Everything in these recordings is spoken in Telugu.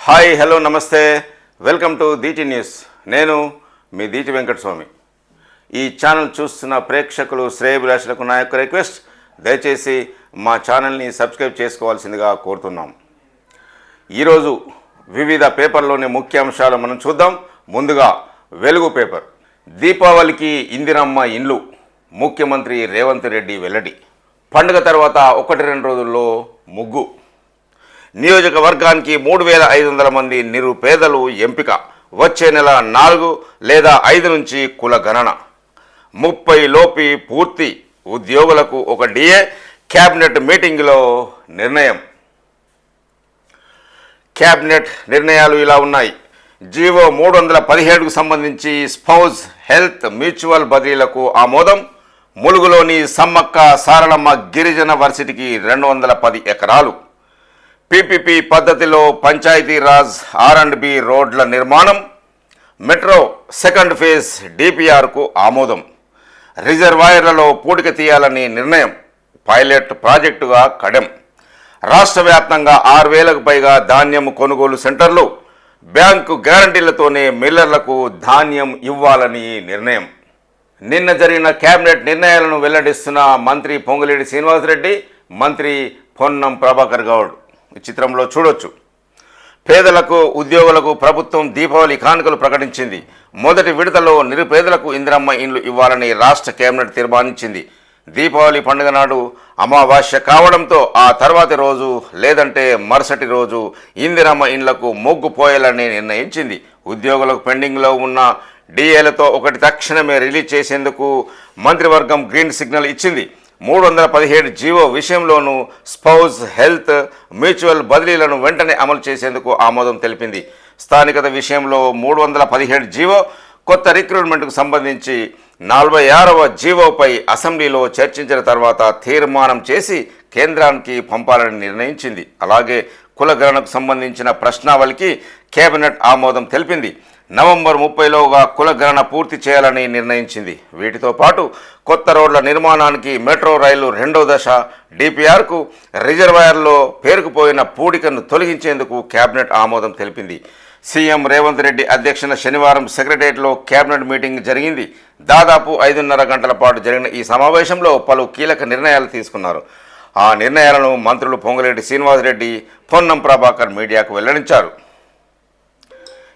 హాయ్ హలో నమస్తే వెల్కమ్ టు దీటి న్యూస్. నేను మీ దీటి వెంకటస్వామి. ఈ ఛానల్ చూస్తున్న ప్రేక్షకులు శ్రేయభిలాషులకు నా యొక్క రిక్వెస్ట్, దయచేసి మా ఛానల్ని సబ్స్క్రైబ్ చేసుకోవాల్సిందిగా కోరుతున్నాం. ఈరోజు వివిధ పేపర్లోని ముఖ్యాంశాలు మనం చూద్దాం. ముందుగా వెలుగు పేపర్. దీపావళికి ఇందిరమ్మ ఇండ్లు, ముఖ్యమంత్రి రేవంత్ రెడ్డి వెల్లడి. పండుగ తర్వాత 1-2 రోజుల్లో ముగ్గు. నియోజకవర్గానికి 3500 మంది నిరుపేదలు ఎంపిక. వచ్చే నెల 4 లేదా 5 నుంచి కుల గణన. 30 లోపి పూర్తి ఉద్యోగులకు ఒక డిఏ. క్యాబినెట్ మీటింగ్లో నిర్ణయం. క్యాబినెట్ నిర్ణయాలు ఇలా ఉన్నాయి. జీవో 317కు సంబంధించి స్పౌజ్ హెల్త్ మ్యూచువల్ బదిలీలకు ఆమోదం. ములుగులోని సమ్మక్క సారలమ్మ గిరిజన వర్సిటీకి 210 ఎకరాలు. పీపీపీ పద్ధతిలో పంచాయతీరాజ్ R&B రోడ్ల నిర్మాణం. మెట్రో సెకండ్ ఫేజ్ DPRకు ఆమోదం. రిజర్వాయర్లలో పూడిక తీయాలని నిర్ణయం. పైలట్ ప్రాజెక్టుగా కడెం. రాష్ట్ర వ్యాప్తంగా 6000కు పైగా ధాన్యం కొనుగోలు సెంటర్లు. బ్యాంకు గ్యారంటీలతోనే మిల్లర్లకు ధాన్యం ఇవ్వాలని నిర్ణయం. నిన్న జరిగిన కేబినెట్ నిర్ణయాలను వెల్లడిస్తున్న మంత్రి పొంగులేటి శ్రీనివాసరెడ్డి, మంత్రి పొన్నం ప్రభాకర్ గౌడ్. ఈ చిత్రంలో చూడొచ్చు. పేదలకు ఉద్యోగులకు ప్రభుత్వం దీపావళి కానుకలు ప్రకటించింది. మొదటి విడతలో నిరుపేదలకు ఇందిరమ్మ ఇండ్లు ఇవ్వాలని రాష్ట్ర కేబినెట్ తీర్మానించింది. దీపావళి పండుగ నాడు అమావాస్య కావడంతో ఆ తర్వాతి రోజు లేదంటే మరుసటి రోజు ఇందిరమ్మ ఇండ్లకు మొగ్గు పోయాలని నిర్ణయించింది. ఉద్యోగులకు పెండింగ్లో ఉన్న డిఏలతో ఒకటి తక్షణమే రిలీజ్ చేసేందుకు మంత్రివర్గం గ్రీన్ సిగ్నల్ ఇచ్చింది. 317 జీవో విషయంలోనూ స్పౌజ్ హెల్త్ మ్యూచువల్ బదిలీలను వెంటనే అమలు చేసేందుకు ఆమోదం తెలిపింది. స్థానికత విషయంలో 317 జీవో, కొత్త రిక్రూట్మెంట్కు సంబంధించి 46వ జీవోపై అసెంబ్లీలో చర్చించిన తర్వాత తీర్మానం చేసి కేంద్రానికి పంపాలని నిర్ణయించింది. అలాగే కులగణనకు సంబంధించిన ప్రశ్నావళికి కేబినెట్ ఆమోదం తెలిపింది. నవంబర్ 30లోగా కులగణన పూర్తి చేయాలని నిర్ణయించింది. వీటితో పాటు కొత్త రోడ్ల నిర్మాణానికి, మెట్రో రైలు 2వ దశ, DPRకు, రిజర్వాయర్లో పేరుకుపోయిన పూడికను తొలగించేందుకు కేబినెట్ ఆమోదం తెలిపింది. సీఎం రేవంత్ రెడ్డి అధ్యక్షన శనివారం సెక్రటేరియట్లో కేబినెట్ మీటింగ్ జరిగింది. దాదాపు 5:30 గంటల పాటు జరిగిన ఈ సమావేశంలో పలు కీలక నిర్ణయాలు తీసుకున్నారు. ఆ నిర్ణయాలను మంత్రులు పొంగులేటి శ్రీనివాసరెడ్డి, పొన్నం ప్రభాకర్ మీడియాకు వెల్లడించారు.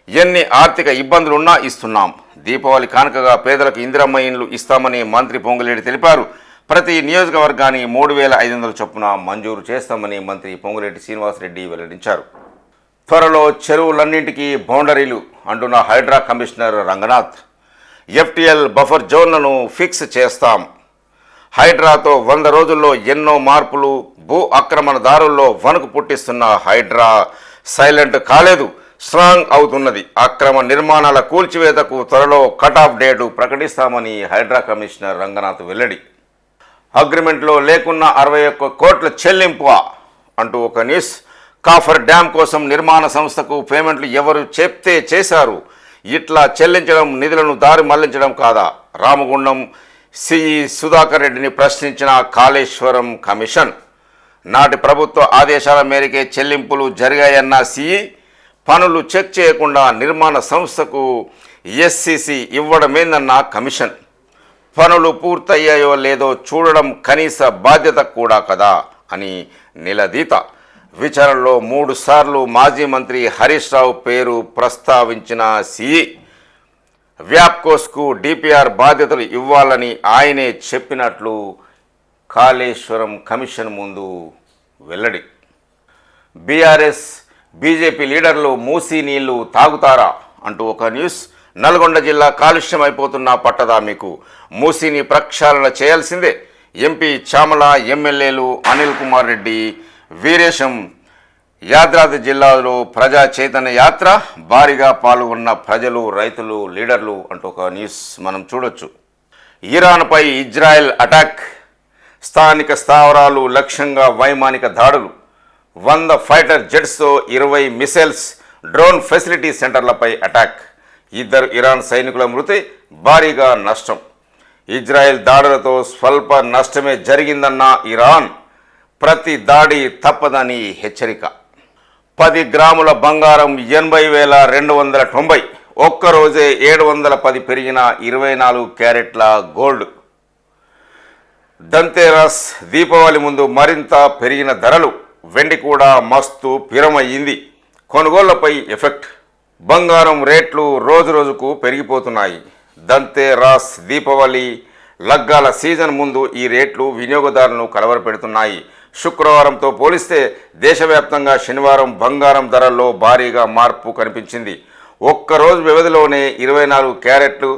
ఎన్ని ఆర్థిక ఇబ్బందులున్నా ఇస్తున్నాం. దీపావళి కానుకగా పేదలకు ఇందిరమ్మ ఇండ్లు ఇస్తామని మంత్రి పొంగులేటి తెలిపారు. ప్రతి నియోజకవర్గానికి 3500 చొప్పున మంజూరు చేస్తామని మంత్రి పొంగులేటి శ్రీనివాసరెడ్డి వెల్లడించారు. త్వరలో చెరువులన్నింటికీ బౌండరీలు అంటున్న Hydraa commissioner Ranganath. FTL buffer జోన్లను ఫిక్స్ చేస్తాం. హైడ్రాతో 100 రోజుల్లో ఎన్నో మార్పులు. భూ ఆక్రమణదారుల్లో వణుకు పుట్టిస్తున్న హైడ్రా సైలెంట్ కాలేదు, స్ట్రాంగ్ అవుతున్నది. అక్రమ నిర్మాణాల కూల్చివేతకు త్వరలో కట్ ఆఫ్ డేటు ప్రకటిస్తామని హైడ్రా కమిషనర్ రంగనాథ్ వెల్లడి. అగ్రిమెంట్లో లేకున్న 61 కోట్ల చెల్లింపు అంటూ ఒక న్యూస్. కాఫర్ డ్యామ్ కోసం నిర్మాణ సంస్థకు పేమెంట్లు ఎవరు చెప్తే చేశారు. ఇట్లా చెల్లించడం నిధులను దారి మళ్లించడం కాదా? రామగుండం సిఈ సుధాకర్ రెడ్డిని ప్రశ్నించిన కాళేశ్వరం కమిషన్. నాటి ప్రభుత్వ ఆదేశాల మేరకే చెల్లింపులు జరిగాయన్న సిఈ, పనులు చెక్ చేయకుండా నిర్మాణ సంస్థకు SCC ఇవ్వడమేందన్న కమిషన్. పనులు పూర్తయ్యాయో లేదో చూడడం కనీస బాధ్యత కూడా కదా అని నిలదీత. విచారణలో 3 సార్లు మాజీ మంత్రి హరీష్ రావు పేరు ప్రస్తావించిన సిఈ, వ్యాప్కోస్కు DPR బాధ్యతలు ఇవ్వాలని ఆయనే చెప్పినట్లు కాళేశ్వరం కమిషన్ ముందు వెల్లడి. BRS బీజేపీ లీడర్లు మూసీ నీళ్లు తాగుతారా అంటూ ఒక న్యూస్. నల్గొండ జిల్లా కాలుష్యం అయిపోతున్నా పట్టదా మీకు? మూసీని ప్రక్షాళన చేయాల్సిందే. ఎంపీ చామల, ఎమ్మెల్యేలు అనిల్ కుమార్ రెడ్డి, వీరేశం. యాదాద్రి జిల్లాలో ప్రజా చైతన్య యాత్ర, భారీగా పాల్గొన్న ప్రజలు, రైతులు, లీడర్లు అంటూ ఒక న్యూస్ మనం చూడొచ్చు. ఇరాన్పై ఇజ్రాయెల్ అటాక్. స్థానిక స్థావరాలు లక్ష్యంగా వైమానిక దాడులు. 100 ఫైటర్ జెట్స్తో 20 మిసైల్స్, డ్రోన్ ఫెసిలిటీ సెంటర్లపై అటాక్. 2 ఇరాన్ సైనికుల మృతి, భారీగా నష్టం. ఇజ్రాయెల్ దాడులతో స్వల్ప నష్టమే జరిగిందన్న ఇరాన్. ప్రతి దాడి తప్పదని హెచ్చరిక. 10 గ్రాముల బంగారం 80,290. ఒక్కరోజే 710 పెరిగిన 24 క్యారెట్ల గోల్డ్. దంతేరస్ దీపావళి ముందు మరింత పెరిగిన ధరలు. వెండి కూడా మస్తు పిరమయ్యింది. కొనుగోళ్లపై ఎఫెక్ట్. బంగారం రేట్లు రోజురోజుకు పెరిగిపోతున్నాయి. దంతేరస్ దీపావళి లగ్గాల సీజన్ ముందు ఈ రేట్లు వినియోగదారులను కలవరపెడుతున్నాయి. శుక్రవారంతో పోలిస్తే దేశవ్యాప్తంగా శనివారం బంగారం ధరల్లో భారీగా మార్పు కనిపించింది. ఒక్కరోజు వ్యవధిలోనే 24 క్యారెట్లు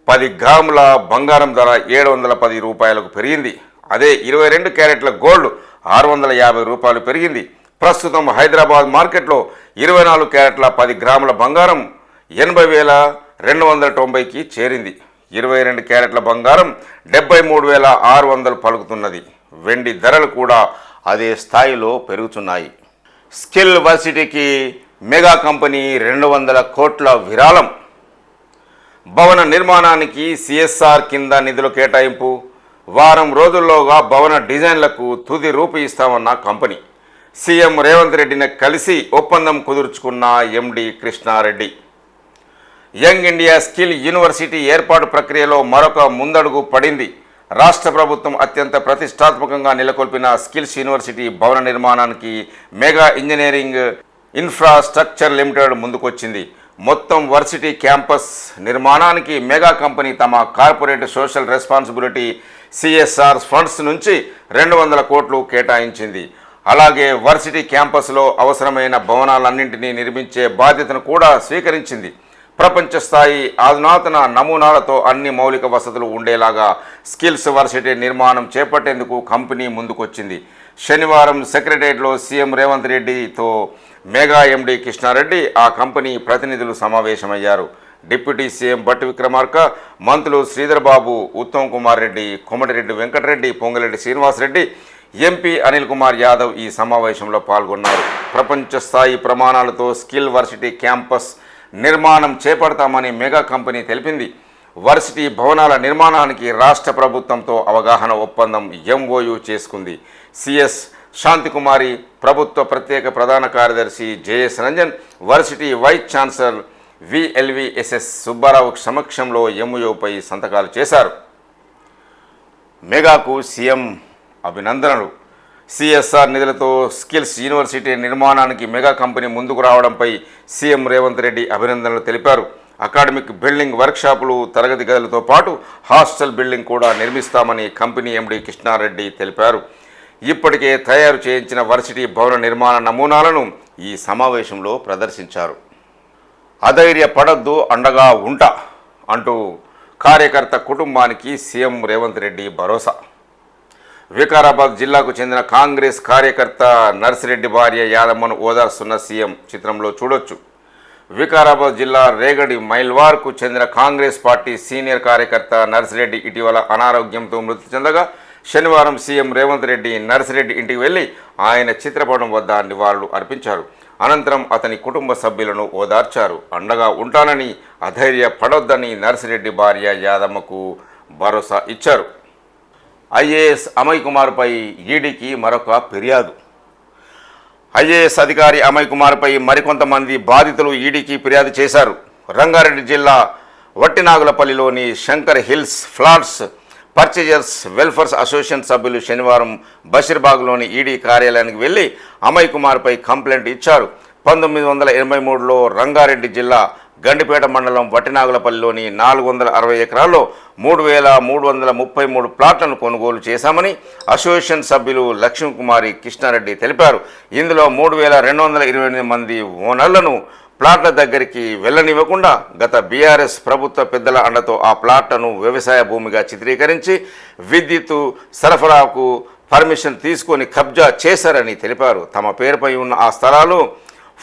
10 గ్రాముల బంగారం ధర 710 రూపాయలకు పెరిగింది. అదే 22 క్యారెట్ల గోల్డ్ 650 రూపాయలు పెరిగింది. ప్రస్తుతం హైదరాబాద్ మార్కెట్లో 24 క్యారెట్ల 10 గ్రాముల బంగారం 80,290కి చేరింది. 22 క్యారెట్ల బంగారం 73,600 పలుకుతున్నది. వెండి ధరలు కూడా అదే స్థాయిలో పెరుగుతున్నాయి. స్కిల్ వర్సిటీకి మెగా కంపెనీ 200 కోట్ల విరాళం. భవన నిర్మాణానికి సిఎస్ఆర్ కింద నిధుల కేటాయింపు. వారం రోజుల్లోగా భవన డిజైన్లకు తుది రూపు ఇస్తామన్న కంపెనీ. సీఎం రేవంత్ రెడ్డిని కలిసి ఒప్పందం కుదుర్చుకున్న MD Krishna Reddy. Young India skill university ఏర్పాటు ప్రక్రియలో మరొక ముందడుగు పడింది. రాష్ట్ర ప్రభుత్వం అత్యంత ప్రతిష్టాత్మకంగా నెలకొల్పిన స్కిల్స్ యూనివర్సిటీ భవన నిర్మాణానికి మెగా ఇంజనీరింగ్ ఇన్ఫ్రాస్ట్రక్చర్ లిమిటెడ్ ముందుకొచ్చింది. మొత్తం వర్సిటీ క్యాంపస్ నిర్మాణానికి మెగా కంపెనీ తమ corporate social responsibility CSR funds నుంచి 200 కోట్లు కేటాయించింది. అలాగే వర్సిటీ క్యాంపస్లో అవసరమైన భవనాలన్నింటినీ నిర్మించే బాధ్యతను కూడా స్వీకరించింది. ప్రపంచ స్థాయి అధునాతన నమూనాలతో అన్ని మౌలిక వసతులు ఉండేలాగా స్కిల్స్ వర్సిటీ నిర్మాణం చేపట్టేందుకు కంపెనీ ముందుకొచ్చింది. శనివారం సెక్రటరియట్లో సీఎం రేవంత్ రెడ్డితో మెగా ఎండి కృష్ణారెడ్డి, ఆ కంపెనీ ప్రతినిధులు సమావేశమయ్యారు. డిప్యూటీ సీఎం బట్టి విక్రమార్క, మంత్రులు శ్రీధర్ బాబు, ఉత్తమ్ కుమార్ రెడ్డి, కోమటిరెడ్డి వెంకటరెడ్డి, పొంగులేటి శ్రీనివాసరెడ్డి, ఎంపీ అనిల్ కుమార్ యాదవ్ ఈ సమావేశంలో పాల్గొన్నారు. ప్రపంచ స్థాయి ప్రమాణాలతో స్కిల్ వర్సిటీ క్యాంపస్ నిర్మాణం చేపడతామని మెగా కంపెనీ తెలిపింది. వర్సిటీ భవనాల నిర్మాణానికి రాష్ట్ర ప్రభుత్వంతో అవగాహన ఒప్పందం ఎంఓయూ చేసుకుంది. సిఎస్ శాంతికుమారి, ప్రభుత్వ ప్రత్యేక ప్రధాన కార్యదర్శి JS Ranjan, varsity vice chancellor VLVSS Subbarao సమక్షంలో ఎంఓయూపై సంతకాలు చేశారు. మెగాకు సీఎం అభినందనలు. సిఎస్ఆర్ నిధులతో స్కిల్స్ యూనివర్సిటీ నిర్మాణానికి మెగా కంపెనీ ముందుకు రావడంపై సీఎం రేవంత్ రెడ్డి అభినందనలు తెలిపారు. అకాడమిక్ బిల్డింగ్, వర్క్షాపులు, తరగతి గదులతో పాటు హాస్టల్ బిల్డింగ్ కూడా నిర్మిస్తామని కంపెనీ ఎండి కృష్ణారెడ్డి తెలిపారు. ఇప్పటికే తయారు చేయించిన వర్సిటీ భవన నిర్మాణ నమూనాలను ఈ సమావేశంలో ప్రదర్శించారు. అధైర్యపడొద్దు, అండగా ఉంటా అంటూ కార్యకర్త కుటుంబానికి సీఎం రేవంత్ రెడ్డి భరోసా. వికారాబాద్ జిల్లాకు చెందిన కాంగ్రెస్ కార్యకర్త నర్సిరెడ్డి భార్య యాదమ్మను ఓదార్స్తున్న సీఎం చిత్రంలో చూడొచ్చు. వికారాబాద్ జిల్లా రేగడి మైల్వార్కు చెందిన కాంగ్రెస్ పార్టీ సీనియర్ కార్యకర్త నర్సిరెడ్డి ఇటీవల అనారోగ్యంతో మృతి చెందగా శనివారం సీఎం రేవంత్ రెడ్డి నర్సిరెడ్డి ఇంటికి వెళ్లి ఆయన చిత్రపటం వద్ద నివాళులు అర్పించారు. అనంతరం అతని కుటుంబ సభ్యులను ఓదార్చారు. అండగా ఉంటానని, అధైర్యపడొద్దని నర్సిరెడ్డి భార్య యాదమ్మకు భరోసా ఇచ్చారు. ఐఏఎస్ అమయ్ కుమార్పై ఈడీకి మరొక ఫిర్యాదు. ఐఏఎస్ అధికారి అమయ్ కుమార్పై మరికొంతమంది బాధితులు ఈడీకి ఫిర్యాదు చేశారు. రంగారెడ్డి జిల్లా వట్టినాగులపల్లిలోని Shankar hills flats purchasers welfare association సభ్యులు శనివారం బషీర్బాగ్లోని ఈడీ కార్యాలయానికి వెళ్లి అమయ్ కుమార్పై కంప్లైంట్ ఇచ్చారు. 1983లో రంగారెడ్డి జిల్లా గండిపేట మండలం వట్టినాగులపల్లిలోని 460 ఎకరాల్లో 3,333 ప్లాట్లను కొనుగోలు చేశామని అసోసియేషన్ సభ్యులు లక్ష్మీకుమారి కృష్ణారెడ్డి తెలిపారు. ఇందులో 3,228 మంది ఓనర్లను ప్లాట్ల దగ్గరికి వెళ్లనివ్వకుండా గత బీఆర్ఎస్ ప్రభుత్వ పెద్దల అండతో ఆ ప్లాట్లను వ్యవసాయ భూమిగా చిత్రీకరించి విద్యుత్ సరఫరాకు పర్మిషన్ తీసుకొని కబ్జా చేశారని తెలిపారు. తమ పేరుపై ఉన్న ఆ స్థలాలు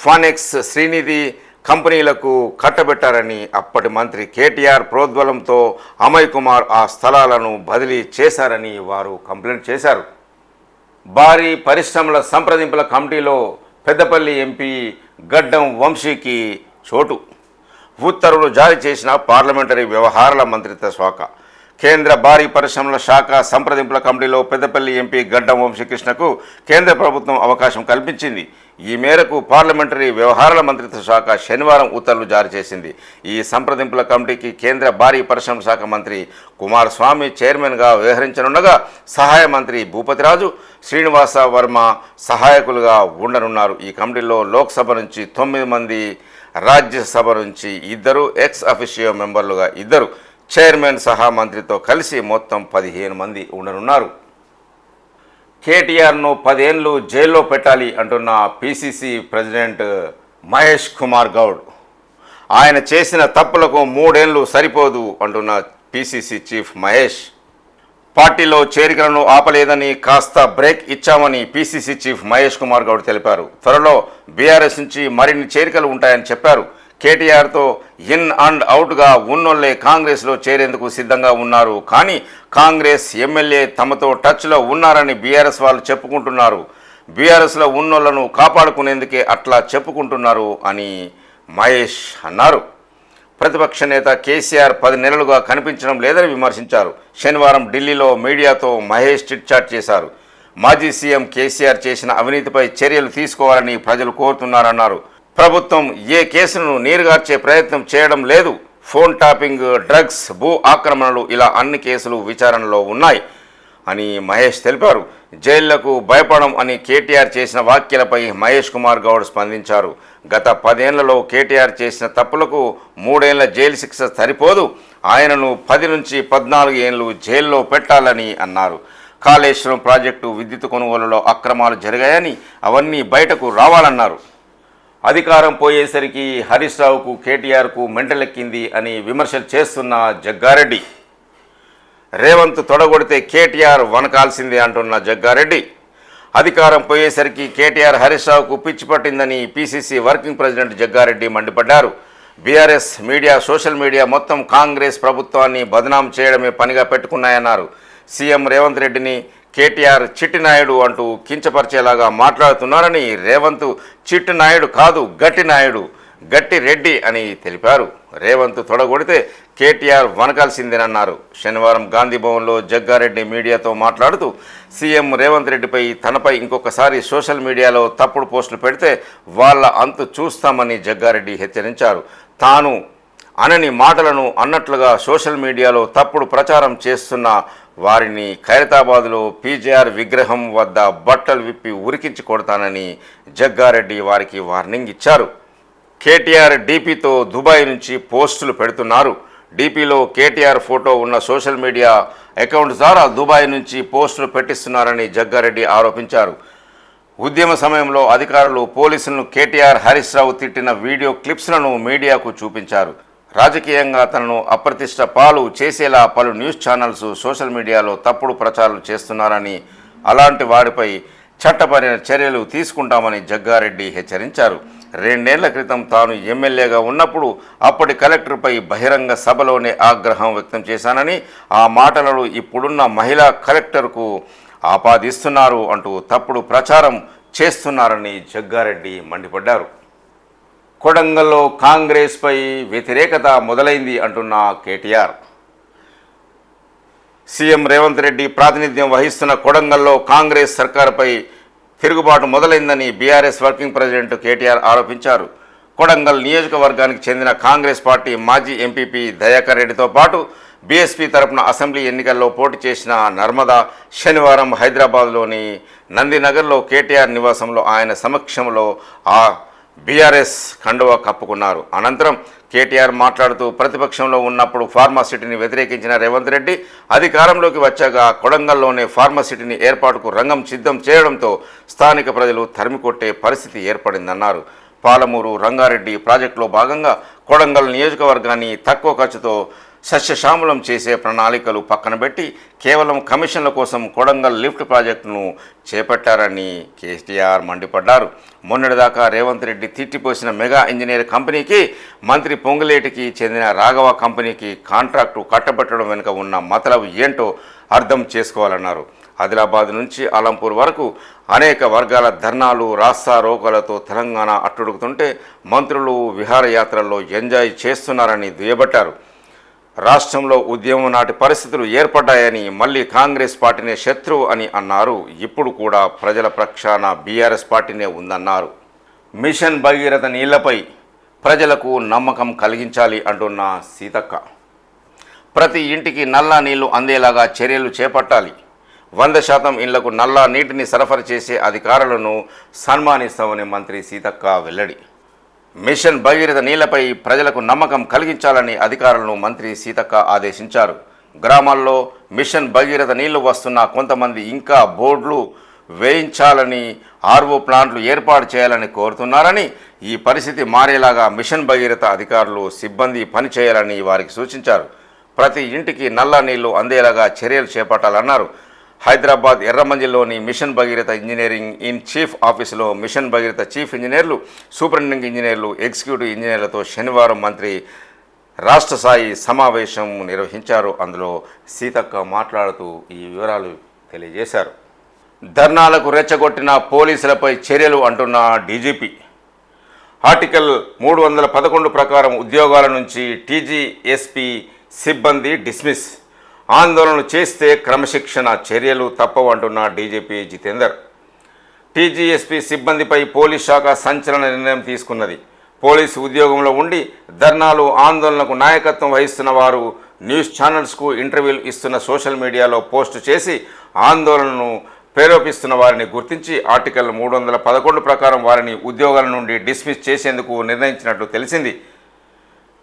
ఫానెక్స్, శ్రీనిధి కంపెనీలకు కట్టబెట్టారని, అప్పటి మంత్రి కేటీఆర్ ప్రోద్బలంతో అమయ్ కుమార్ ఆ స్థలాలను బదిలీ చేశారని వారు కంప్లైంట్ చేశారు. భారీ పరిశ్రమల సంప్రదింపుల కమిటీలో పెద్దపల్లి ఎంపీ గడ్డం వంశీకి చోటు. ఉత్తర్వులు జారీ చేసిన పార్లమెంటరీ వ్యవహారాల మంత్రిత్వ శాఖ. కేంద్ర భారీ పరిశ్రమల శాఖ సంప్రదింపుల కమిటీలో పెద్దపల్లి ఎంపీ గడ్డం వంశీకృష్ణకు కేంద్ర ప్రభుత్వం అవకాశం కల్పించింది. ఈ మేరకు పార్లమెంటరీ వ్యవహారాల మంత్రిత్వ శాఖ శనివారం ఉత్తర్వులు జారీ చేసింది. ఈ సంప్రదింపుల కమిటీకి కేంద్ర భారీ పరిశ్రమల శాఖ మంత్రి కుమారస్వామి చైర్మన్గా వ్యవహరించనుండగా సహాయ మంత్రి భూపతిరాజు, శ్రీనివాస వర్మ సహాయకులుగా ఉండనున్నారు. ఈ కమిటీలో లోక్సభ నుంచి 9 మంది, రాజ్యసభ నుంచి 2, ఎక్స్ అఫిషియో మెంబర్లుగా 2, చైర్మన్ సహా మంత్రితో కలిసి మొత్తం 15 మంది ఉండనున్నారు. కేటీఆర్ను 10 ఏళ్ళు జైల్లో పెట్టాలి అంటున్న పిసిసి ప్రెసిడెంట్ మహేష్ కుమార్ గౌడ్. ఆయన చేసిన తప్పులకు 3 ఏళ్ళు సరిపోదు అంటున్న పిసిసి చీఫ్ మహేష్. పార్టీలో చేరికలను ఆపలేదని కాస్త బ్రేక్ ఇచ్చామని పిసిసి చీఫ్ మహేష్ కుమార్ గౌడ్ తెలిపారు. త్వరలో బీఆర్ఎస్ నుంచి మరిన్ని చేరికలు ఉంటాయని చెప్పారు. కేటీఆర్తో ఇన్ అండ్ అవుట్గా ఉన్నోళ్లే కాంగ్రెస్లో చేరేందుకు సిద్ధంగా ఉన్నారు. కానీ కాంగ్రెస్ ఎమ్మెల్యే తమతో టచ్లో ఉన్నారని బీఆర్ఎస్ వాళ్ళు చెప్పుకుంటున్నారు. బీఆర్ఎస్లో ఉన్నోళ్లను కాపాడుకునేందుకే అట్లా చెప్పుకుంటున్నారు అని మహేష్ అన్నారు. ప్రతిపక్ష నేత కేసీఆర్ 10 నెలలుగా కనిపించడం లేదని విమర్శించారు. శనివారం ఢిల్లీలో మీడియాతో మహేష్ చిట్చాట్ చేశారు. మాజీ సీఎం కేసీఆర్ చేసిన అవినీతిపై చర్యలు తీసుకోవాలని ప్రజలు కోరుతున్నారన్నారు. ప్రభుత్వం ఏ కేసును నీరుగార్చే ప్రయత్నం చేయడం లేదు. ఫోన్ టాపింగ్, డ్రగ్స్, భూ ఆక్రమణలు ఇలా అన్ని కేసులు విచారణలో ఉన్నాయి అని మహేష్ తెలిపారు. జైళ్లకు భయపడం అని కేటీఆర్ చేసిన వ్యాఖ్యలపై మహేష్ కుమార్ గౌడ్ స్పందించారు. గత 10 ఏళ్లలో కేటీఆర్ చేసిన తప్పులకు 3 ఏళ్ల జైలు శిక్ష సరిపోదు. ఆయనను 10 నుంచి 14 ఏళ్లు జైల్లో పెట్టాలని అన్నారు. కాళేశ్వరం ప్రాజెక్టు విద్యుత్ కొనుగోలులో అక్రమాలు జరిగాయని, అవన్నీ బయటకు రావాలన్నారు. అధికారం పోయేసరికి హరీష్ రావుకు, కేటీఆర్కు మెంటలెక్కింది అని విమర్శలు చేస్తున్న జగ్గారెడ్డి. రేవంత్ తొడగొడితే కేటీఆర్ వనకాల్సిందే అంటున్న జగ్గారెడ్డి. అధికారం పోయేసరికి కేటీఆర్ హరీష్ రావుకు పిచ్చి పట్టిందని పిసిసి వర్కింగ్ ప్రెసిడెంట్ జగ్గారెడ్డి మండిపడ్డారు. బీఆర్ఎస్ మీడియా, సోషల్ మీడియా మొత్తం కాంగ్రెస్ ప్రభుత్వాన్ని బదనాం చేయడమే పనిగా పెట్టుకున్నాయన్నారు. సీఎం రేవంత్ రెడ్డిని కేటీఆర్ చిట్టి నాయుడు అంటూ కించపరిచేలాగా మాట్లాడుతున్నారని, రేవంత్ చిట్టి నాయుడు కాదు, గట్టి నాయుడు, గట్టి రెడ్డి అని తెలిపారు. రేవంత్ తొడగొడితే కేటీఆర్ వనకాల్సిందేనన్నారు. శనివారం గాంధీభవన్లో జగ్గారెడ్డి మీడియాతో మాట్లాడుతూ సీఎం రేవంత్ రెడ్డిపై, తనపై ఇంకొకసారి సోషల్ మీడియాలో తప్పుడు పోస్టులు పెడితే వాళ్ళ అంతు చూస్తామని జగ్గారెడ్డి హెచ్చరించారు. తాను అనని మాటలను అన్నట్లుగా సోషల్ మీడియాలో తప్పుడు ప్రచారం చేస్తున్న వారిని ఖైరతాబాద్లో పీజేఆర్ విగ్రహం వద్ద బట్టలు విప్పి ఉరికించి కొడతానని జగ్గారెడ్డి వారికి వార్నింగ్ ఇచ్చారు. కేటీఆర్ డీపీతో దుబాయ్ నుంచి పోస్టులు పెడుతున్నారు. డీపీలో కేటీఆర్ ఫోటో ఉన్న సోషల్ మీడియా అకౌంట్ ద్వారా దుబాయ్ నుంచి పోస్టులు పెట్టిస్తున్నారని జగ్గారెడ్డి ఆరోపించారు. ఉద్యమ సమయంలో అధికారులు పోలీసులను కేటీఆర్ హరీష్ రావు తిట్టిన వీడియో క్లిప్స్లను మీడియాకు చూపించారు. రాజకీయంగా తనను అప్రతిష్ట పాలు చేసేలా పలు న్యూస్ ఛానల్స్ సోషల్ మీడియాలో తప్పుడు ప్రచారాలు చేస్తున్నారని, అలాంటి వారిపై చట్టపరమైన చర్యలు తీసుకుంటామని జగ్గారెడ్డి హెచ్చరించారు. 2 ఏళ్ల క్రితం తాను ఎమ్మెల్యేగా ఉన్నప్పుడు అప్పటి కలెక్టర్పై బహిరంగ సభలోనే ఆగ్రహం వ్యక్తం చేశానని, ఆ మాటలను ఇప్పుడున్న మహిళా కలెక్టర్కు ఆపాదిస్తున్నారు అంటూ తప్పుడు ప్రచారం చేస్తున్నారని జగ్గారెడ్డి మండిపడ్డారు. కొడంగల్లో కాంగ్రెస్పై వ్యతిరేకత మొదలైంది అంటున్న కేటీఆర్. సీఎం రేవంత్ రెడ్డి ప్రాతినిధ్యం వహిస్తున్న కొడంగల్లో కాంగ్రెస్ సర్కారుపై తిరుగుబాటు మొదలైందని బీఆర్ఎస్ వర్కింగ్ ప్రెసిడెంట్ కేటీఆర్ ఆరోపించారు. కొడంగల్ నియోజకవర్గానికి చెందిన కాంగ్రెస్ పార్టీ మాజీ ఎంపీపీ దయాకర్ రెడ్డితో పాటు బీఎస్పీ తరపున అసెంబ్లీ ఎన్నికల్లో పోటీ చేసిన నర్మదా శనివారం హైదరాబాద్లోని నందినగర్లో కేటీఆర్ నివాసంలో ఆయన సమక్షంలో బీఆర్ఎస్ కండువా కప్పుకున్నారు. అనంతరం కేటీఆర్ మాట్లాడుతూ ప్రతిపక్షంలో ఉన్నప్పుడు ఫార్మాసిటీని వ్యతిరేకించిన రేవంత్ రెడ్డి అధికారంలోకి వచ్చాక కొడంగల్లోనే ఫార్మాసిటీని ఏర్పాటుకు రంగం సిద్ధం చేయడంతో స్థానిక ప్రజలు తరిమికొట్టే పరిస్థితి ఏర్పడిందన్నారు. పాలమూరు రంగారెడ్డి ప్రాజెక్టులో భాగంగా కొడంగల్ నియోజకవర్గాన్ని తక్కువ ఖర్చుతో సస్యశ్యామలం చేసే ప్రణాళికలు పక్కన పెట్టి కేవలం కమిషన్ల కోసం కొడంగల్ లిఫ్ట్ ప్రాజెక్టును చేపట్టారని కేటీఆర్ మండిపడ్డారు. మొన్నటిదాకా రేవంత్ రెడ్డి తిట్టిపోసిన మెగా ఇంజనీర్ కంపెనీకి, మంత్రి పొంగులేటికి చెందిన రాఘవ కంపెనీకి కాంట్రాక్టు కట్టబెట్టడం వెనుక ఉన్న మతలబు ఏంటో అర్థం చేసుకోవాలన్నారు. ఆదిలాబాద్ నుంచి అలంపూర్ వరకు అనేక వర్గాల ధర్నాలు, రాస్తా రోకోలతో తెలంగాణ అట్టుడుకుతుంటే మంత్రులు విహారయాత్రల్లో ఎంజాయ్ చేస్తున్నారని దుయ్యబట్టారు. రాష్ట్రంలో ఉద్యమం నాటి పరిస్థితులు ఏర్పడ్డాయని, మళ్ళీ కాంగ్రెస్ పార్టీనే శత్రువు అని అన్నారు. ఇప్పుడు కూడా ప్రజల పక్షాన బీఆర్ఎస్ పార్టీనే ఉందన్నారు. మిషన్ భగీరథ నీళ్లపై ప్రజలకు నమ్మకం కలిగించాలి అంటున్న సీతక్క. ప్రతి ఇంటికి నల్లా నీళ్లు అందేలాగా చర్యలు చేపట్టాలి. 100% ఇళ్లకు నల్లా నీటిని సరఫరా చేసే అధికారులను సన్మానిస్తామని మంత్రి సీతక్క వెల్లడి. మిషన్ భగీరథ నీళ్లపై ప్రజలకు నమ్మకం కలిగించాలని అధికారులను మంత్రి సీతక్క ఆదేశించారు. గ్రామాల్లో మిషన్ భగీరథ నీళ్లు వస్తున్న కొంతమంది ఇంకా బోర్డులు వేయించాలని, ఆర్ఓ ప్లాంట్లు ఏర్పాటు చేయాలని కోరుతున్నారని, ఈ పరిస్థితి మారేలాగా మిషన్ భగీరథ అధికారులు సిబ్బంది పనిచేయాలని వారికి సూచించారు. ప్రతి ఇంటికి నల్ల నీళ్లు అందేలాగా చర్యలు చేపట్టాలన్నారు. హైదరాబాద్ ఎర్రమంజిల్లోని mission Bhagiratha engineering in chief ఆఫీసులో మిషన్ భగీరథ చీఫ్ ఇంజనీర్లు, సూపరింటెండెంట్ ఇంజనీర్లు, ఎగ్జిక్యూటివ్ ఇంజనీర్లతో శనివారం మంత్రి రాష్ట్ర స్థాయి సమావేశం నిర్వహించారు. అందులో సీతక్క మాట్లాడుతూ ఈ వివరాలు తెలియజేశారు. ధర్నాలకు రెచ్చగొట్టిన పోలీసులపై చర్యలు అంటున్న డీజీపీ. ఆర్టికల్ 311 ప్రకారం ఉద్యోగాల నుంచి టీజీఎస్పీ సిబ్బంది డిస్మిస్. ఆందోళనలు చేస్తే క్రమశిక్షణ చర్యలు తప్పవంటున్న డీజీపీ జితేందర్. టీజీఎస్పీ సిబ్బందిపై పోలీస్ శాఖ సంచలన నిర్ణయం తీసుకున్నది. పోలీసు ఉద్యోగంలో ఉండి ధర్నాలు, ఆందోళనకు నాయకత్వం వహిస్తున్న వారు న్యూస్ ఛానల్స్కు ఇంటర్వ్యూలు ఇస్తున్న, సోషల్ మీడియాలో పోస్టు చేసి ఆందోళనను ప్రేరేపిస్తున్న వారిని గుర్తించి ఆర్టికల్ 311 ప్రకారం వారిని ఉద్యోగాల నుండి డిస్మిస్ చేసేందుకు నిర్ణయించినట్లు తెలిసింది.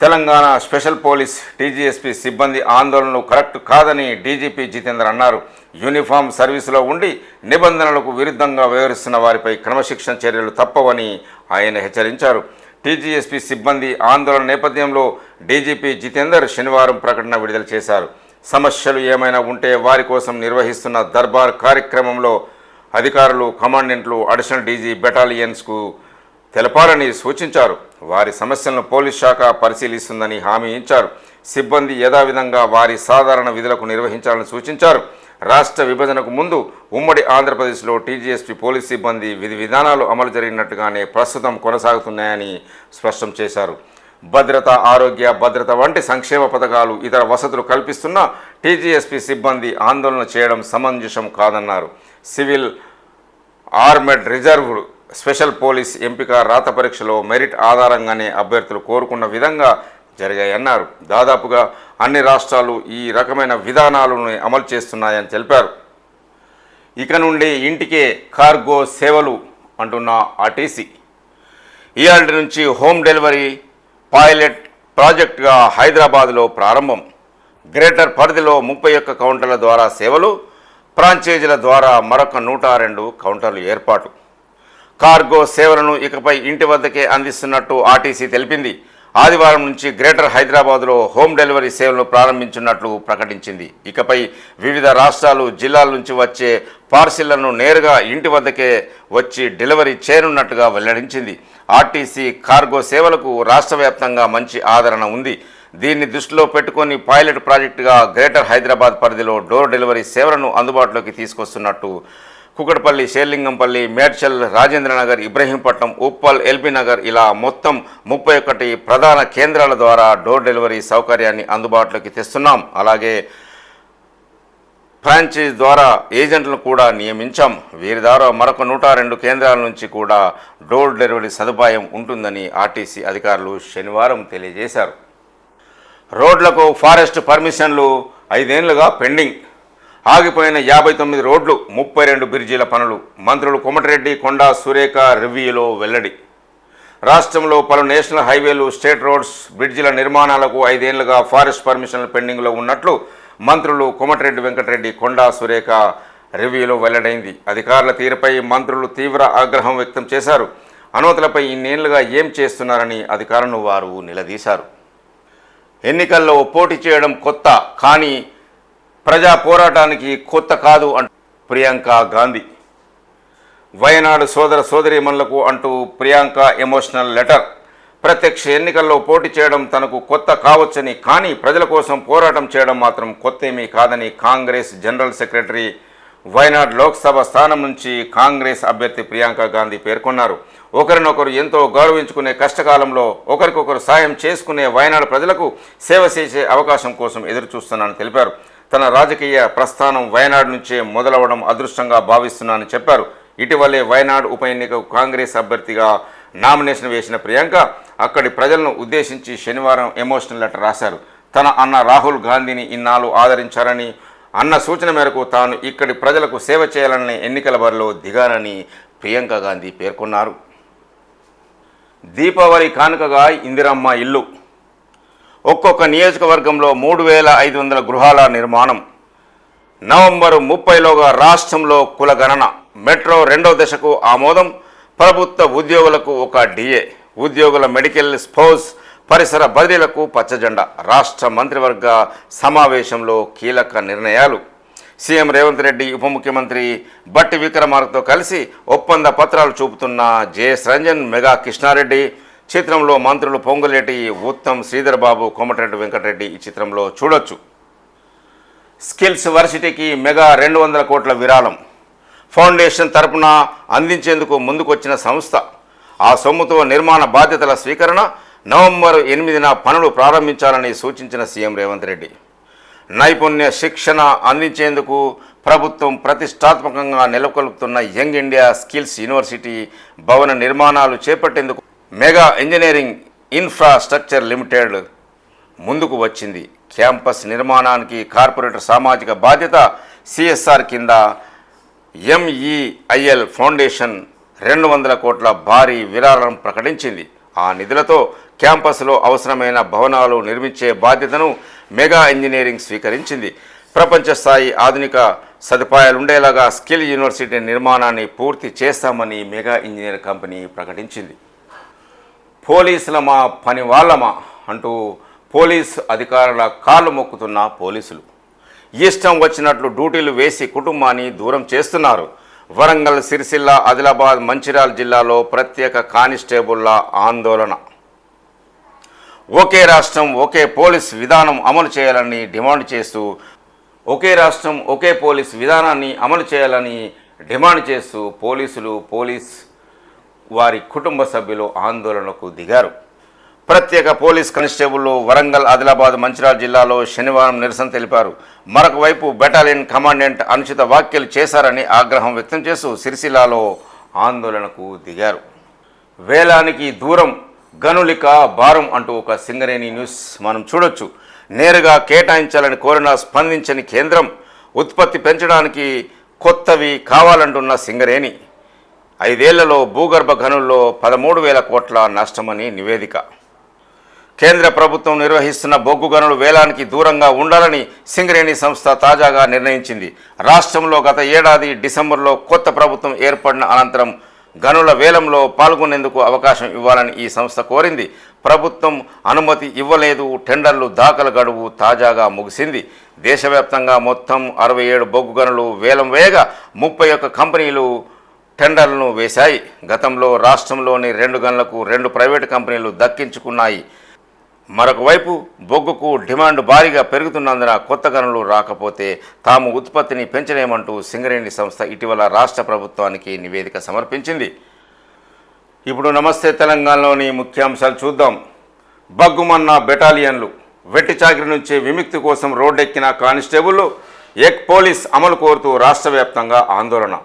తెలంగాణ స్పెషల్ పోలీస్ టీజీఎస్పీ సిబ్బంది ఆందోళనలు కరెక్ట్ కాదని డీజీపీ జితేందర్ అన్నారు. యూనిఫామ్ సర్వీసులో ఉండి నిబంధనలకు విరుద్ధంగా వ్యవహరిస్తున్న వారిపై క్రమశిక్షణ చర్యలు తప్పవని ఆయన హెచ్చరించారు. టీజీఎస్పీ సిబ్బంది ఆందోళన నేపథ్యంలో డీజీపీ జితేందర్ శనివారం ప్రకటన విడుదల చేశారు. సమస్యలు ఏమైనా ఉంటే వారి కోసం నిర్వహిస్తున్న దర్బార్ కార్యక్రమంలో అధికారులు, కమాండెంట్లు, అడిషనల్ డీజీ బెటాలియన్స్కు తెలపాలని సూచించారు. వారి సమస్యలను పోలీస్ శాఖ పరిశీలిస్తుందని హామీ ఇచ్చారు. సిబ్బంది యథావిధంగా వారి సాధారణ విధులకు నిర్వహించాలని సూచించారు. రాష్ట్ర విభజనకు ముందు ఉమ్మడి ఆంధ్రప్రదేశ్లో టీజీఎస్పీ పోలీస్ సిబ్బంది విధి విధానాలు అమలు జరిగినట్టుగానే ప్రస్తుతం కొనసాగుతున్నాయని స్పష్టం చేశారు. భద్రత, ఆరోగ్య భద్రత వంటి సంక్షేమ పథకాలు, ఇతర వసతులు కల్పిస్తున్న టీజీఎస్పీ సిబ్బంది ఆందోళన చేయడం సమంజసం కాదన్నారు. Civil, armed reserved, special police ఎంపిక రాత పరీక్షలో మెరిట్ ఆధారంగానే అభ్యర్థులు కోరుకున్న విధంగా జరిగాయన్నారు. దాదాపుగా అన్ని రాష్ట్రాలు ఈ రకమైన విధానాలను అమలు చేస్తున్నాయని తెలిపారు. ఇక నుండి ఇంటికే కార్గో సేవలు అంటున్న ఆర్టీసీ. ఇయాల్టి నుంచి హోమ్ డెలివరీ పైలట్ ప్రాజెక్టుగా హైదరాబాద్లో ప్రారంభం. గ్రేటర్ పరిధిలో 31 కౌంటర్ల ద్వారా సేవలు, ఫ్రాంచైజీల ద్వారా మరొక 102 కౌంటర్లు ఏర్పాటు. కార్గో సేవలను ఇకపై ఇంటి వద్దకే అందిస్తున్నట్టు ఆర్టీసీ తెలిపింది. ఆదివారం నుంచి గ్రేటర్ హైదరాబాద్లో హోమ్ డెలివరీ సేవలను ప్రారంభించున్నట్లు ప్రకటించింది. ఇకపై వివిధ రాష్ట్రాలు, జిల్లాల నుంచి వచ్చే పార్సిళ్లను నేరుగా ఇంటి వద్దకే వచ్చి డెలివరీ చేయనున్నట్టుగా వెల్లడించింది. ఆర్టీసీ కార్గో సేవలకు రాష్ట్ర వ్యాప్తంగా మంచి ఆదరణ ఉంది. దీన్ని దృష్టిలో పెట్టుకొని పైలట్ ప్రాజెక్టుగా గ్రేటర్ హైదరాబాద్ పరిధిలో డోర్ డెలివరీ సేవలను అందుబాటులోకి తీసుకొస్తున్నట్టు కుకట్పల్లి, షేర్లింగంపల్లి, మేడ్చల్, రాజేంద్రనగర్, ఇబ్రహీంపట్నం, ఉప్పల్, ఎల్బీ నగర్ ఇలా మొత్తం 31 ప్రధాన కేంద్రాల ద్వారా డోర్ డెలివరీ సౌకర్యాన్ని అందుబాటులోకి తెస్తున్నాం. అలాగే ఫ్రాంచైజ్ ద్వారా ఏజెంట్లను కూడా నియమించాం. వీరి ద్వారా మరొక 102 కేంద్రాల నుంచి కూడా డోర్ డెలివరీ సదుపాయం ఉంటుందని ఆర్టీసీ అధికారులు శనివారం తెలియజేశారు. రోడ్లకు ఫారెస్ట్ పర్మిషన్లు 5 ఏళ్లుగా పెండింగ్. ఆగిపోయిన 59 రోడ్లు, 32 బ్రిడ్జీల పనులు. మంత్రులు కోమటిరెడ్డి, కొండా సురేఖ రివ్యూలో వెల్లడి. రాష్ట్రంలో పలు నేషనల్ హైవేలు, స్టేట్ రోడ్స్, బ్రిడ్జిల నిర్మాణాలకు 5 ఏళ్లుగా ఫారెస్ట్ పర్మిషన్లు పెండింగ్లో ఉన్నట్లు మంత్రులు కోమటిరెడ్డి వెంకటరెడ్డి, కొండా సురేఖ రివ్యూలో వెల్లడైంది. అధికారుల తీరుపై మంత్రులు తీవ్ర ఆగ్రహం వ్యక్తం చేశారు. అనుమతులపై ఇన్నేళ్లుగా ఏం చేస్తున్నారని అధికారులను వారు నిలదీశారు. ఎన్నికల్లో పోటీ చేయడం కొత్త, కానీ ప్రజా పోరాటానికి కొత్త కాదు అంటూ ప్రియాంక గాంధీ. వయనాడు సోదర సోదరీమణులకు అంటూ ప్రియాంక ఎమోషనల్ లెటర్. ప్రత్యక్ష ఎన్నికల్లో పోటీ చేయడం తనకు కొత్త కావచ్చని, కానీ ప్రజల కోసం పోరాటం చేయడం మాత్రం కొత్తేమీ కాదని కాంగ్రెస్ జనరల్ సెక్రటరీ, వయనాడ్ లోక్సభ స్థానం నుంచి కాంగ్రెస్ అభ్యర్థి ప్రియాంక గాంధీ పేర్కొన్నారు. ఒకరినొకరు ఎంతో గౌరవించుకునే కష్టకాలంలో ఒకరికొకరు సాయం చేసుకునే వయనాడు ప్రజలకు సేవ చేసే అవకాశం కోసం ఎదురు చూస్తున్నానని తెలిపారు. తన రాజకీయ ప్రస్థానం వయనాడు నుంచే మొదలవడం అదృష్టంగా భావిస్తున్నానని చెప్పారు. ఇటీవలే వయనాడు ఉప ఎన్నికకు కాంగ్రెస్ అభ్యర్థిగా నామినేషన్ వేసిన ప్రియాంక అక్కడి ప్రజలను ఉద్దేశించి శనివారం ఎమోషనల్ లెటర్ రాశారు. తన అన్న రాహుల్ గాంధీని ఇన్నాళ్ళు ఆదరించారని, అన్న సూచన మేరకు తాను ఇక్కడి ప్రజలకు సేవ చేయాలని ఎన్నికల బరిలో దిగారని ప్రియాంక గాంధీ పేర్కొన్నారు. దీపావళి కానుకగా ఇందిరమ్మ ఇల్లు. ఒక్కొక్క నియోజకవర్గంలో 3500 గృహాల నిర్మాణం. నవంబరు 30లోగా రాష్ట్రంలో కులగణన. మెట్రో 2వ దశకు ఆమోదం. ప్రభుత్వ ఉద్యోగులకు ఒక డిఏ. ఉద్యోగుల మెడికల్, స్పోర్ట్స్, పరిసర బదిలీలకు పచ్చజెండా. రాష్ట్ర మంత్రివర్గ సమావేశంలో కీలక నిర్ణయాలు. సీఎం రేవంత్ రెడ్డి ఉప ముఖ్యమంత్రి బట్టి విక్రమార్కతో కలిసి ఒప్పంద పత్రాలు చూపుతున్న జేఎస్ రంజన్, మెగా కృష్ణారెడ్డి. చిత్రంలో మంత్రులు పొంగులేటి, ఉత్తమ్, శ్రీధర్ బాబు, కోమటిరెడ్డి వెంకటరెడ్డి ఈ చిత్రంలో చూడొచ్చు. స్కిల్స్ వర్సిటీకి మెగా 200 కోట్ల విరాళం. ఫౌండేషన్ తరపున అందించేందుకు ముందుకొచ్చిన సంస్థ. ఆ సొమ్ముతో నిర్మాణ బాధ్యతల స్వీకరణ. నవంబర్ 8న పనులు ప్రారంభించాలని సూచించిన సీఎం రేవంత్ రెడ్డి. నైపుణ్య శిక్షణ అందించేందుకు ప్రభుత్వం ప్రతిష్టాత్మకంగా నెలకొల్పుతున్న యంగ్ ఇండియా స్కిల్స్ యూనివర్సిటీ భవన నిర్మాణాలు చేపట్టేందుకు మెగా ఇంజనీరింగ్ ఇన్ఫ్రాస్ట్రక్చర్ లిమిటెడ్ ముందుకు వచ్చింది. క్యాంపస్ నిర్మాణానికి కార్పొరేటర్ సామాజిక బాధ్యత సిఎస్ఆర్ కింద ఎంఈఐఎల్ ఫౌండేషన్ 200 కోట్ల భారీ విరాళం ప్రకటించింది. ఆ నిధులతో క్యాంపస్లో అవసరమైన భవనాలు నిర్మించే బాధ్యతను మెగా ఇంజనీరింగ్ స్వీకరించింది. ప్రపంచ స్థాయి ఆధునిక సదుపాయాలుండేలాగా స్కిల్ యూనివర్సిటీ నిర్మాణాన్ని పూర్తి చేస్తామని మెగా ఇంజనీర్ కంపెనీ ప్రకటించింది. పోలీసులమా పని వాళ్ళమా అంటూ పోలీసు అధికారుల కాళ్ళు మొక్కుతున్న పోలీసులు ఇష్టం వచ్చినట్లు డ్యూటీలు వేసి కుటుంబాన్ని దూరం చేస్తున్నారు. వరంగల్, సిరిసిల్ల, ఆదిలాబాద్, మంచిర్యాల జిల్లాలో ప్రత్యేక కానిస్టేబుళ్ల ఆందోళన. ఒకే రాష్ట్రం ఒకే పోలీస్ విధానం అమలు చేయాలని డిమాండ్ చేస్తూ ఒకే పోలీస్ విధానాన్ని అమలు చేయాలని డిమాండ్ చేస్తూ పోలీస్ వారి కుటుంబ సభ్యులు ఆందోళనకు దిగారు. ప్రత్యేక పోలీస్ కానిస్టేబుళ్లు వరంగల్, ఆదిలాబాద్, మంచిర్యాల జిల్లాలో శనివారం నిరసన తెలిపారు. మరొక వైపు బెటాలియన్ కమాండెంట్ అనుచిత వ్యాఖ్యలు చేశారని ఆగ్రహం వ్యక్తం చేస్తూ సిరిసిల్లాలో ఆందోళనకు దిగారు. వేలానికి దూరం, గనులిక భారం అంటూ ఒక సింగరేణి న్యూస్ మనం చూడొచ్చు. నేరుగా కేటాయించాలని కోరినా స్పందించని కేంద్రం. ఉత్పత్తి పెంచడానికి కొత్తవి కావాలంటున్న సింగరేణి. 5 ఏళ్లలో భూగర్భ గనుల్లో 13,000 కోట్ల నష్టమని నివేదిక. కేంద్ర ప్రభుత్వం నిర్వహిస్తున్న బొగ్గు గనులు వేలానికి దూరంగా ఉండాలని సింగరేణి సంస్థ తాజాగా నిర్ణయించింది. రాష్ట్రంలో గత ఏడాది డిసెంబర్లో కొత్త ప్రభుత్వం ఏర్పడిన అనంతరం గనుల వేలంలో పాల్గొనేందుకు అవకాశం ఇవ్వాలని ఈ సంస్థ కోరింది. ప్రభుత్వం అనుమతి ఇవ్వలేదు. టెండర్లు దాఖలు గడువు తాజాగా ముగిసింది. దేశవ్యాప్తంగా మొత్తం 67 బొగ్గు గనులు వేలం వేయగా 31 కంపెనీలు టెండర్లను వేశాయి. గతంలో రాష్ట్రంలోని 2 గనులకు 2 ప్రైవేటు కంపెనీలు దక్కించుకున్నాయి. మరొక వైపు బొగ్గుకు డిమాండ్ భారీగా పెరుగుతున్నందున కొత్త గనులు రాకపోతే తాము ఉత్పత్తిని పెంచలేమంటూ సింగరేణి సంస్థ ఇటీవల రాష్ట్ర ప్రభుత్వానికి నివేదిక సమర్పించింది. ఇప్పుడు నమస్తే తెలంగాణలోని ముఖ్యాంశాలు చూద్దాం. బగ్గుమన్న బెటాలియన్లు. వెట్టి చాకిరి నుంచి విముక్తి కోసం రోడ్డెక్కిన కానిస్టేబుళ్లు. ఏక్ పోలీస్ అమలు కోరుతూ రాష్ట్ర వ్యాప్తంగా ఆందోళన.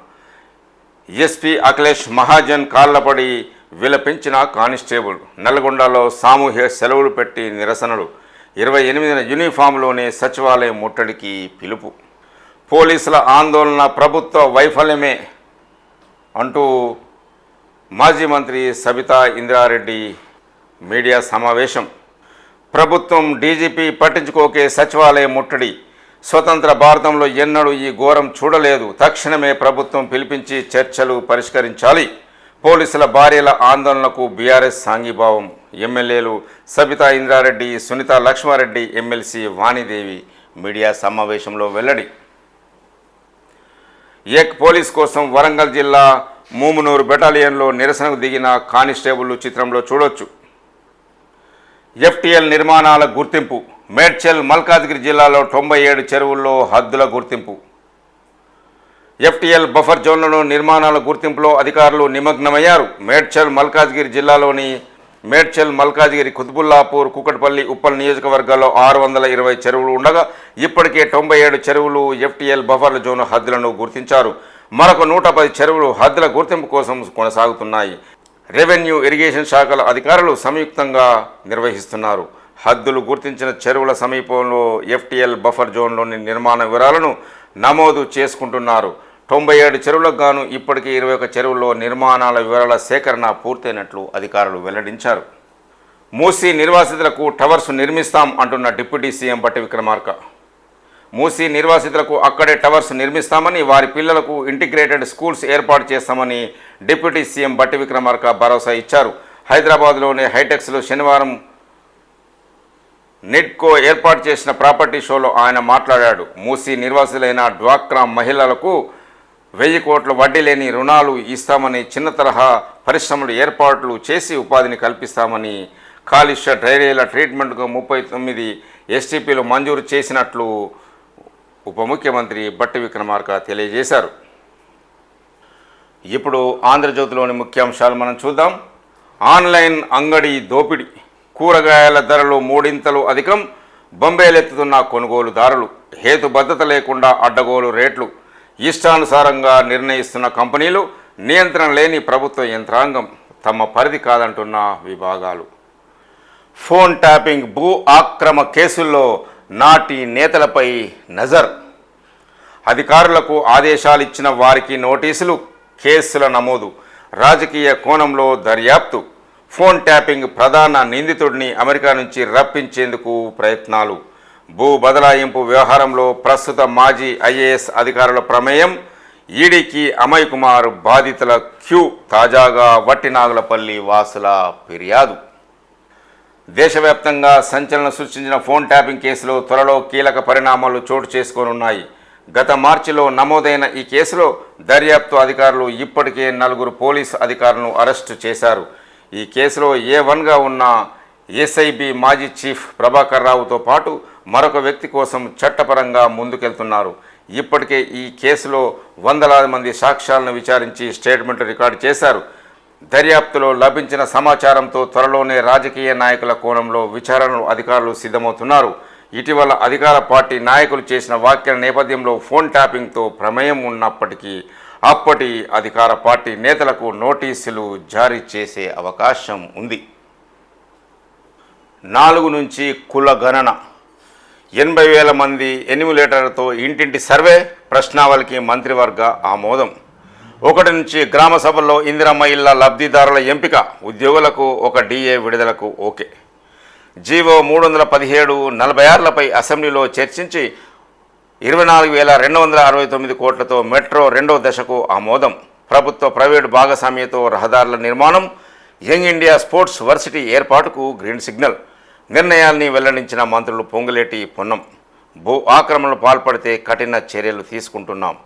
ఎస్పీ అఖిలేష్ మహాజన్ కాళ్లపడి విలపించిన కానిస్టేబుల్. నల్గొండలో సామూహిక సెలవులు పెట్టి నిరసనలు. 28న యూనిఫామ్లోనే సచివాలయం ముట్టడికి పిలుపు. పోలీసుల ఆందోళన ప్రభుత్వ వైఫల్యమే అంటూ మాజీ మంత్రి సబితా ఇంద్రారెడ్డి మీడియా సమావేశం. ప్రభుత్వం డీజీపీ పట్టించుకోకే సచివాలయం ముట్టడి. స్వతంత్ర భారతంలో ఎన్నడూ ఈ ఘోరం చూడలేదు. తక్షణమే ప్రభుత్వం పిలిపించి చర్చలు పరిష్కరించాలి. పోలీసుల భార్యల ఆందోళనకు బీఆర్ఎస్ సాంఘీభావం. ఎమ్మెల్యేలు సబితా ఇంద్రారెడ్డి, సునీత లక్ష్మారెడ్డి, ఎమ్మెల్సీ వాణిదేవి మీడియా సమావేశంలో వెల్లడి. ఏక్ పోలీస్ కోసం వరంగల్ జిల్లా మూమునూరు బెటాలియన్లో నిరసనకు దిగిన కానిస్టేబుల్ చిత్రంలో చూడొచ్చు. ఎఫ్టీఎల్ నిర్మాణాల గుర్తింపు. మేడ్చల్, మల్కాజ్గిరి జిల్లాలో 97 చెరువుల్లో హద్దుల గుర్తింపు. ఎఫ్టీఎల్ బఫర్ జోన్లలో నిర్మాణాల గుర్తింపులో అధికారులు నిమగ్నమయ్యారు. మేడ్చల్, మల్కాజ్గిరి జిల్లాలోని మల్కాజ్గిరి, కుతుబుల్లాపూర్, కుకట్పల్లి, ఉప్పల్ నియోజకవర్గాల్లో 620 చెరువులు ఉండగా ఇప్పటికే 97 చెరువులు ఎఫ్టీఎల్ బఫర్ల జోన్ హద్దులను గుర్తించారు. మరొక 110 చెరువులు హద్దుల గుర్తింపు కోసం కొనసాగుతున్నాయి. రెవెన్యూ, ఇరిగేషన్ శాఖల అధికారులు సంయుక్తంగా నిర్వహిస్తున్నారు. హద్దులు గుర్తించిన చెరువుల సమీపంలో FTL బఫర్ జోన్లోని నిర్మాణ వివరాలను నమోదు చేసుకుంటున్నారు. 97 చెరువులకు గాను ఇప్పటికీ 21 చెరువుల్లో నిర్మాణాల వివరాల సేకరణ పూర్తయినట్లు అధికారులు వెల్లడించారు. మూసీ నిర్వాసితులకు టవర్స్ నిర్మిస్తాం అంటున్న డిప్యూటీ సీఎం బట్టి విక్రమార్క. మూసీ నిర్వాసితులకు అక్కడే టవర్స్ నిర్మిస్తామని, వారి పిల్లలకు ఇంటిగ్రేటెడ్ స్కూల్స్ ఏర్పాటు చేస్తామని డిప్యూటీ సీఎం బట్టి విక్రమార్క భరోసా ఇచ్చారు. హైదరాబాద్లోని హైటెక్స్లో శనివారం నెట్కో ఏర్పాటు చేసిన ప్రాపర్టీ షోలో ఆయన మాట్లాడాడు. మూసీ నిర్వాసితులైన డ్వాక్రా మహిళలకు 1000 కోట్ల వడ్డీ లేని రుణాలు ఇస్తామని, చిన్న తరహా పరిశ్రమలు ఏర్పాట్లు చేసి ఉపాధిని కల్పిస్తామని, కాలుష్య డ్రైనేజీల ట్రీట్మెంట్కు 39 STPలు మంజూరు చేసినట్లు ఉప ముఖ్యమంత్రి బట్టి విక్రమార్క తెలియజేశారు. ఇప్పుడు ఆంధ్రజ్యోతిలోని ముఖ్యాంశాలు మనం చూద్దాం. ఆన్లైన్ అంగడి దోపిడీ, కూరగాయల ధరలు 3 ఇంతలు అధికం, బొంబేలెత్తుతున్న కొనుగోలుదారులు, హేతుబద్ధత లేకుండా అడ్డగోలు రేట్లు, ఇష్టానుసారంగా నిర్ణయిస్తున్న కంపెనీలు, నియంత్రణ లేని ప్రభుత్వ యంత్రాంగం, తమ పరిధి కాదంటున్న విభాగాలు. ఫోన్ ట్యాపింగ్, భూ ఆక్రమ కేసుల్లో నాటి నేతలపై నజర్, అధికారులకు ఆదేశాలు ఇచ్చిన వారికి నోటీసులు, కేసుల నమోదు, రాజకీయ కోణంలో దర్యాప్తు, ఫోన్ ట్యాపింగ్ ప్రధాన నిందితుడిని అమెరికా నుంచి రప్పించేందుకు ప్రయత్నాలు, భూ బదలాయింపు వ్యవహారంలో ప్రస్తుత మాజీ IAS అధికారుల ప్రమేయం, ఈడీకి అమయ్ కుమార్ బాధితుల క్యూ, తాజాగా వట్టినాగులపల్లి వాసుల ఫిర్యాదు. దేశవ్యాప్తంగా సంచలనం సృష్టించిన ఫోన్ ట్యాపింగ్ కేసులో త్వరలో కీలక పరిణామాలు చోటు చేసుకోనున్నాయి. గత మార్చిలో నమోదైన ఈ కేసులో దర్యాప్తు అధికారులు ఇప్పటికే 4 పోలీసు అధికారులను అరెస్టు చేశారు. ఈ కేసులో A1గా ఉన్న SIB మాజీ చీఫ్ ప్రభాకర్ రావుతో పాటు మరొక వ్యక్తి కోసం చట్టపరంగా ముందుకెళ్తున్నారు. ఇప్పటికే ఈ కేసులో వందలాది మంది సాక్ష్యాలను విచారించి స్టేట్మెంట్ రికార్డు చేశారు. దర్యాప్తులో లభించిన సమాచారంతో త్వరలోనే రాజకీయ నాయకుల కోణంలో విచారణలు అధికారులు సిద్ధమవుతున్నారు. ఇటీవల అధికార పార్టీ నాయకులు చేసిన వ్యాఖ్యల నేపథ్యంలో ఫోన్ ట్యాపింగ్తో ప్రమేయం ఉన్నప్పటికీ అప్పటి అధికార పార్టీ నేతలకు నోటీసులు జారీ చేసే అవకాశం ఉంది. 4 నుంచి కుల గణన, 80,000 మంది ఎన్యూమరేటర్లతో ఇంటింటి సర్వే, ప్రశ్నావళికి మంత్రివర్గ ఆమోదం. 1 నుంచి గ్రామ సభల్లో ఇందిరమ్మ ఇళ్ల లబ్ధిదారుల ఎంపిక, ఉద్యోగులకు 1 DA విడుదలకు ఓకే. జీవో 317 46లపై అసెంబ్లీలో చర్చించి 24,269 కోట్లతో మెట్రో 2వ దశకు ఆమోదం. ప్రభుత్వ ప్రైవేటు భాగస్వామ్యంతో రహదారుల నిర్మాణం, యంగ్ ఇండియా స్పోర్ట్స్ వర్సిటీ ఏర్పాటుకు గ్రీన్ సిగ్నల్. నిర్ణయాల్ని వెల్లడించిన మంత్రులు పొంగులేటి, పొన్నం. భూ ఆక్రమణలు పాల్పడితే కఠిన చర్యలు తీసుకుంటున్నాం.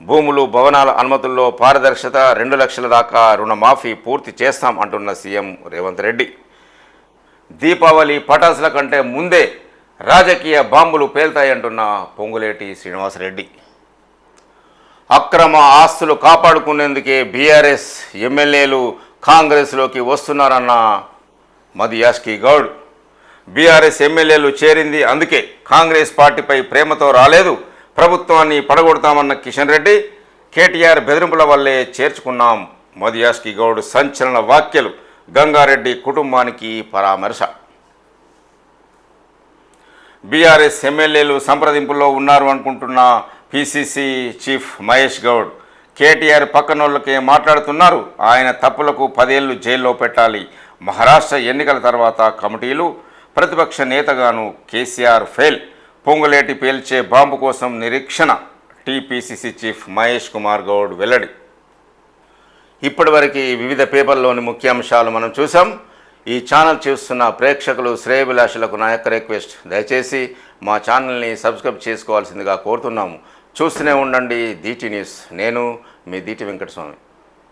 భూములు, భవనాల అనుమతుల్లో పారదర్శకత, 2 లక్షల దాకా రుణమాఫీ పూర్తి చేస్తాం అంటున్న సీఎం రేవంత్ రెడ్డి. దీపావళి పటాసుల కంటే ముందే రాజకీయ బాంబులు పేల్తాయంటున్న పొంగులేటి శ్రీనివాసరెడ్డి. అక్రమ ఆస్తులు కాపాడుకునేందుకే బీఆర్ఎస్ ఎమ్మెల్యేలు కాంగ్రెస్లోకి వస్తున్నారన్న మధుయాష్కి గౌడ్. బీఆర్ఎస్ ఎమ్మెల్యేలు చేరింది అందుకే, కాంగ్రెస్ పార్టీపై ప్రేమతో రాలేదు, ప్రభుత్వాన్ని పడగొడతామన్న కిషన్ రెడ్డి. కేటీఆర్ బెదిరింపుల వల్లే చేర్చుకున్నాం. మధుయాష్కి గౌడ్ సంచలన వ్యాఖ్యలు. గంగారెడ్డి కుటుంబానికి పరామర్శ. బీఆర్ఎస్ ఎమ్మెల్యేలు సంప్రదింపుల్లో ఉన్నారు అనుకుంటున్న PCC చీఫ్ మహేష్ గౌడ్. కేటీఆర్ పక్కనోళ్ళకే మాట్లాడుతున్నారు, ఆయన తప్పులకు 10 ఏళ్లు జైల్లో పెట్టాలి. మహారాష్ట్ర ఎన్నికల తర్వాత కమిటీలు, ప్రతిపక్ష నేతగాను కేసీఆర్ ఫెయిల్. పొంగులేటి పేల్చే బాంబు కోసం నిరీక్షణ. TPCC చీఫ్ మహేష్ కుమార్ గౌడ్ వెల్లడి. ఇప్పటివరకు వివిధ పేపర్లోని ముఖ్యాంశాలు మనం చూసాం. ఈ ఛానల్ చూస్తున్న ప్రేక్షకులు, శ్రేయభిలాషులకు నా యొక్క రిక్వెస్ట్, దయచేసి మా ఛానల్ని సబ్స్క్రైబ్ చేసుకోవాల్సిందిగా కోరుతున్నాము. చూస్తూనే ఉండండి DT న్యూస్. నేను మీ DT వెంకటస్వామి.